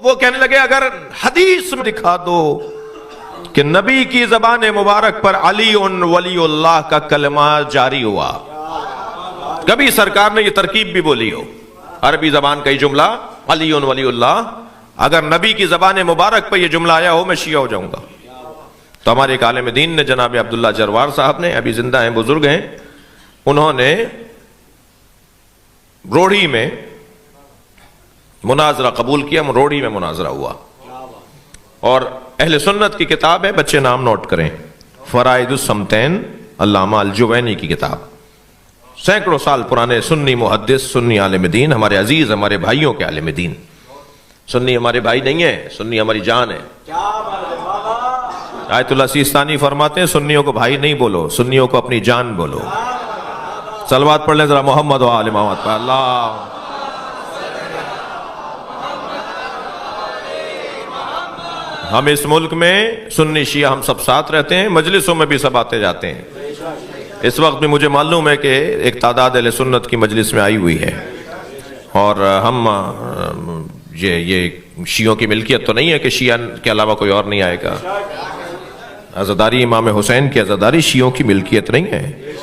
وہ کہنے لگے اگر حدیث میں دکھا دو کہ نبی کی زبان مبارک پر علی ولی اللہ کا کلمہ جاری ہوا، کبھی سرکار نے یہ ترکیب بھی بولی ہو، عربی زبان کا یہ جملہ علی ولی اللہ، اگر نبی کی زبان مبارک پر یہ جملہ آیا ہو میں شیعہ ہو جاؤں گا۔ تو ہمارے ایک عالم دین نے جناب عبداللہ جروار صاحب نے، ابھی زندہ ہیں، بزرگ ہیں، انہوں نے روڑھی میں مناظرہ قبول کیا، روڑھی میں مناظرہ ہوا، اور اہل سنت کی کتاب ہے، بچے نام نوٹ کریں، فرائض الصمتین، علامہ الجوینی کی کتاب، سینکڑوں سال پرانے سنی محدث، سنی عالم دین، ہمارے عزیز، ہمارے بھائیوں کے عالم دین۔ سنی ہمارے بھائی نہیں ہیں، سنی ہماری جان ہے۔ آیت اللہ سیستانی فرماتے ہیں سنیوں کو بھائی نہیں بولو، سنیوں کو اپنی جان بولو۔ صلوات پڑھ لیں ذرا محمد و آل محمد پر۔ اللہ ہم اس ملک میں سنی شیعہ ہم سب ساتھ رہتے ہیں، مجلسوں میں بھی سب آتے جاتے ہیں۔ اس وقت بھی مجھے معلوم ہے کہ ایک تعداد اہل سنت کی مجلس میں آئی ہوئی ہے، اور ہم یہ شیعوں کی ملکیت تو نہیں ہے کہ شیعہ کے علاوہ کوئی اور نہیں آئے گا۔ عزاداری امام حسین کی عزاداری شیعوں کی ملکیت نہیں ہے،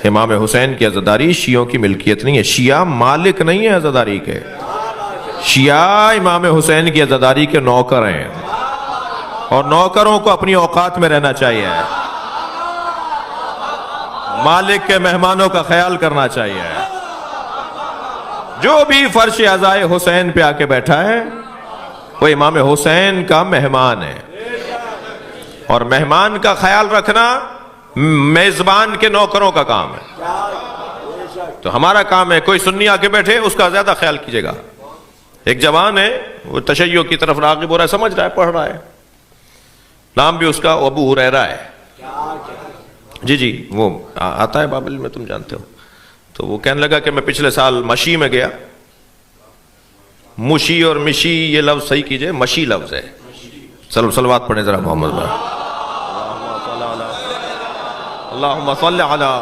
امام حسین کی عزاداری شیعوں کی ملکیت نہیں ہے، شیعہ مالک نہیں ہے عزاداری کے، شیعہ امام حسین کی عزاداری کے نوکر ہیں، اور نوکروں کو اپنی اوقات میں رہنا چاہیے، مالک کے مہمانوں کا خیال کرنا چاہیے۔ جو بھی فرش عزائے حسین پہ آ کے بیٹھا ہے وہ امام حسین کا مہمان ہے، اور مہمان کا خیال رکھنا میزبان کے نوکروں کا کام ہے۔ تو ہمارا کام ہے کوئی سنی آ کے بیٹھے اس کا زیادہ خیال کیجیے گا۔ ایک جوان ہے وہ تشیع کی طرف راغب ہو رہا ہے، سمجھ رہا ہے، پڑھ رہا ہے، نام بھی اس کا ابو ہریرہ ہے، جی وہ آتا ہے بابل میں، تم جانتے ہو۔ تو وہ کہنے لگا کہ میں پچھلے سال مشی میں گیا، مشی اور مشی یہ لفظ صحیح کیجئے، مشی لفظ ہے، صلوات پڑھیں ذرا محمد بھائی، اللہم صلی علی۔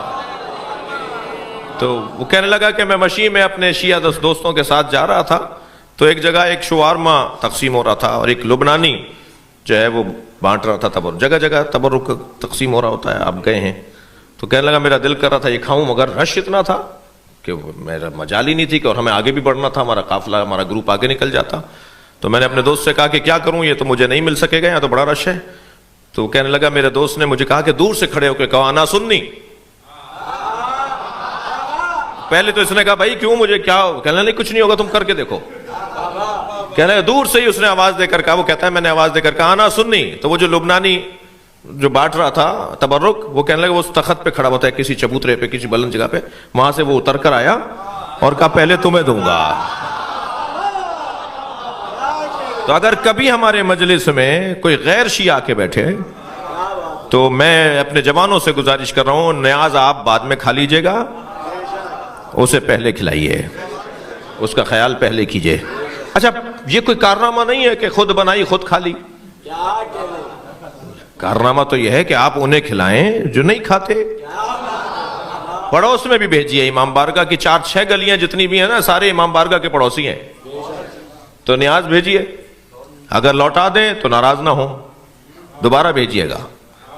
تو وہ کہنے لگا کہ میں مشی میں اپنے شیعہ دوستوں کے ساتھ جا رہا تھا، تو ایک جگہ ایک شوارما تقسیم ہو رہا تھا، اور ایک لبنانی جو ہے وہ بانٹ رہا تھا تبرک، جگہ جگہ تبرک تقسیم ہو رہا ہوتا ہے، آپ گئے ہیں۔ تو کہنے لگا میرا دل کر رہا تھا یہ کھاؤں، مگر رش اتنا تھا کہ میرا مجال ہی نہیں تھی، کہ اور ہمیں آگے بھی بڑھنا تھا، ہمارا قافلہ، ہمارا گروپ آگے نکل جاتا۔ تو میں نے اپنے دوست سے کہا کہ کیا کروں، یہ تو مجھے نہیں مل سکے گا، یہاں تو بڑا رش ہے۔ تو کہنے لگا میرے دوست نے مجھے کہا کہ دور سے کھڑے ہو کے کہا انا سنی۔ پہلے تو اس نے کہا بھائی کیوں، مجھے کیا، کہنے لگا کچھ نہیں ہوگا، تم کر کے دیکھو۔ کہنے لگا دور سے ہی اس نے آواز دے کر کہا، وہ کہتا ہے میں نے آواز دے کر کہا انا سنی۔ تو وہ جو لبنانی جو بانٹ رہا تھا تبرک، وہ کہنے لگا وہ اس تخت پہ کھڑا ہوتا ہے کسی چبوترے پہ، کسی بلند جگہ پہ، وہاں سے وہ اتر کر آیا اور کہا پہلے تمہیں دوں گا۔ تو اگر کبھی ہمارے مجلس میں کوئی غیر شیعہ کے بیٹھے تو میں اپنے جوانوں سے گزارش کر رہا ہوں، نیاز آپ بعد میں کھا لیجئے گا، اسے پہلے کھلائیے، اس کا خیال پہلے کیجئے۔ اچھا یہ کوئی کارنامہ نہیں ہے کہ خود بنائی خود کھا لی، کارنامہ تو یہ ہے کہ آپ انہیں کھلائیں جو نہیں کھاتے، پڑوس میں بھی بھیجیے۔ امام بارگاہ کی 4-6 گلیاں جتنی بھی ہیں نا، سارے امام بارگاہ کے پڑوسی ہیں، تو نیاز بھیجیے، اگر لوٹا دیں تو ناراض نہ ہوں، دوبارہ بھیجیے گا،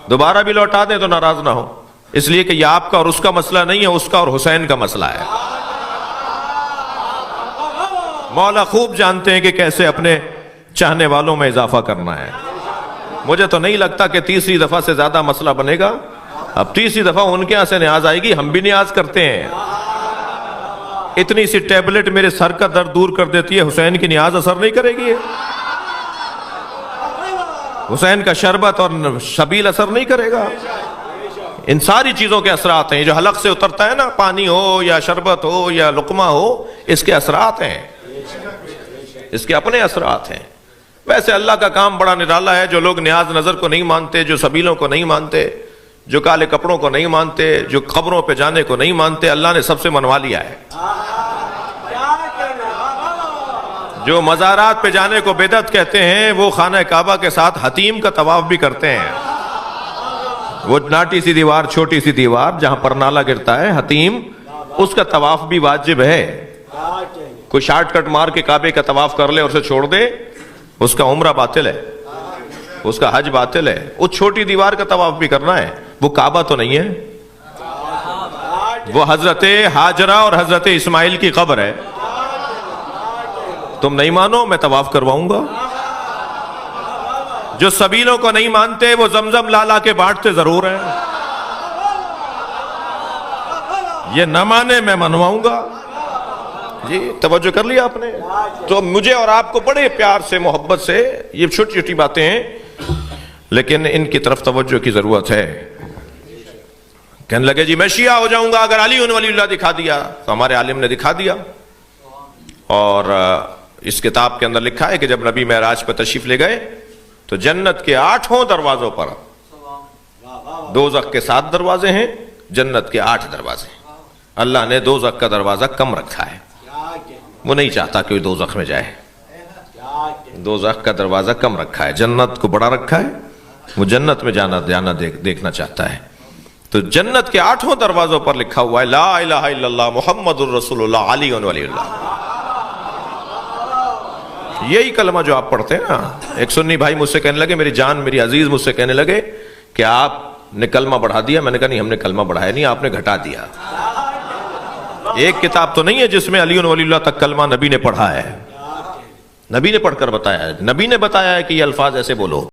دوبارہ بھی لوٹا دیں تو ناراض نہ ہو، اس لیے کہ یہ آپ کا اور اس کا مسئلہ نہیں ہے، اس کا اور حسین کا مسئلہ ہے۔ مولا خوب جانتے ہیں کہ کیسے اپنے چاہنے والوں میں اضافہ کرنا ہے۔ مجھے تو نہیں لگتا کہ تیسری دفعہ سے زیادہ مسئلہ بنے گا، اب تیسری دفعہ ان کے یہاں سے نیاز آئے گی، ہم بھی نیاز کرتے ہیں۔ اتنی سی ٹیبلٹ میرے سر کا درد دور کر دیتی ہے، حسین کی نیاز اثر نہیں کرے گی، حسین کا شربت اور شبیل اثر نہیں کرے گا۔ ان ساری چیزوں کے اثرات ہیں، جو حلق سے اترتا ہے نا، پانی ہو یا شربت ہو یا لقمہ ہو، اس کے اثرات ہیں، اس کے اپنے اثرات ہیں۔ ویسے اللہ کا کام بڑا نرالا ہے، جو لوگ نیاز نظر کو نہیں مانتے، جو سبیلوں کو نہیں مانتے، جو کالے کپڑوں کو نہیں مانتے، جو قبروں پہ جانے کو نہیں مانتے، اللہ نے سب سے منوا لیا ہے۔ جو مزارات پہ جانے کو بدعت کہتے ہیں، وہ خانہ کعبہ کے ساتھ حتیم کا طواف بھی کرتے ہیں۔ وہ ناٹی سی دیوار، چھوٹی سی دیوار جہاں پر نالا گرتا ہے، حتیم، اس کا طواف بھی واجب ہے۔ کوئی شارٹ کٹ مار کے کعبے کا طواف کر لے اور اسے چھوڑ دے اس کا عمرہ باطل ہے، اس کا حج باطل ہے. اس چھوٹی دیوار کا طواف بھی کرنا ہے. وہ کعبہ تو نہیں ہے، وہ حضرت ہاجرہ اور حضرت اسماعیل کی قبر ہے. تم نہیں مانو، میں طواف کرواؤں گا. جو سبیلوں کو نہیں مانتے وہ زمزم لا لا کے بانٹتے ضرور ہیں. یہ نہ مانے میں منواؤں گا. جی توجہ کر لیا آپ نے. تو مجھے اور آپ کو بڑے پیار سے محبت سے یہ چھوٹی چھوٹی باتیں ہیں لیکن ان کی طرف توجہ کی ضرورت ہے. کہنے لگے جی میں شیعہ ہو جاؤں گا اگر علی ولی اللہ دکھا دیا. تو ہمارے عالم نے دکھا دیا اور اس کتاب کے اندر لکھا ہے کہ جب نبی معراج پر تشریف لے گئے تو جنت کے 8 دروازوں پر، دوزخ کے 7 دروازے ہیں، جنت کے 8 دروازے ہیں. اللہ نے دوزخ کا دروازہ کم رکھا ہے. وہ نہیں چاہتا کہ وہ دوزخ میں جائے. دوزخ کا دروازہ کم رکھا ہے، جنت کو بڑا رکھا ہے. وہ جنت میں جانا دیکھنا چاہتا ہے. تو جنت کے 8 دروازوں پر لکھا ہوا ہے لا الہ الا اللہ محمد الرسول اللہ علی ولی اللہ. یہی کلمہ جو آپ پڑھتے ہیں نا. ایک سنی بھائی مجھ سے کہنے لگے، میری جان میری عزیز مجھ سے کہنے لگے کہ آپ نے کلمہ بڑھا دیا. میں نے کہا نہیں، ہم نے کلمہ بڑھایا نہیں، آپ نے گھٹا دیا. ایک کتاب تو نہیں ہے جس میں علی ولی اللہ تک کلمہ نبی نے پڑھا ہے. نبی نے پڑھ کر بتایا ہے، نبی نے بتایا ہے کہ یہ الفاظ ایسے بولو.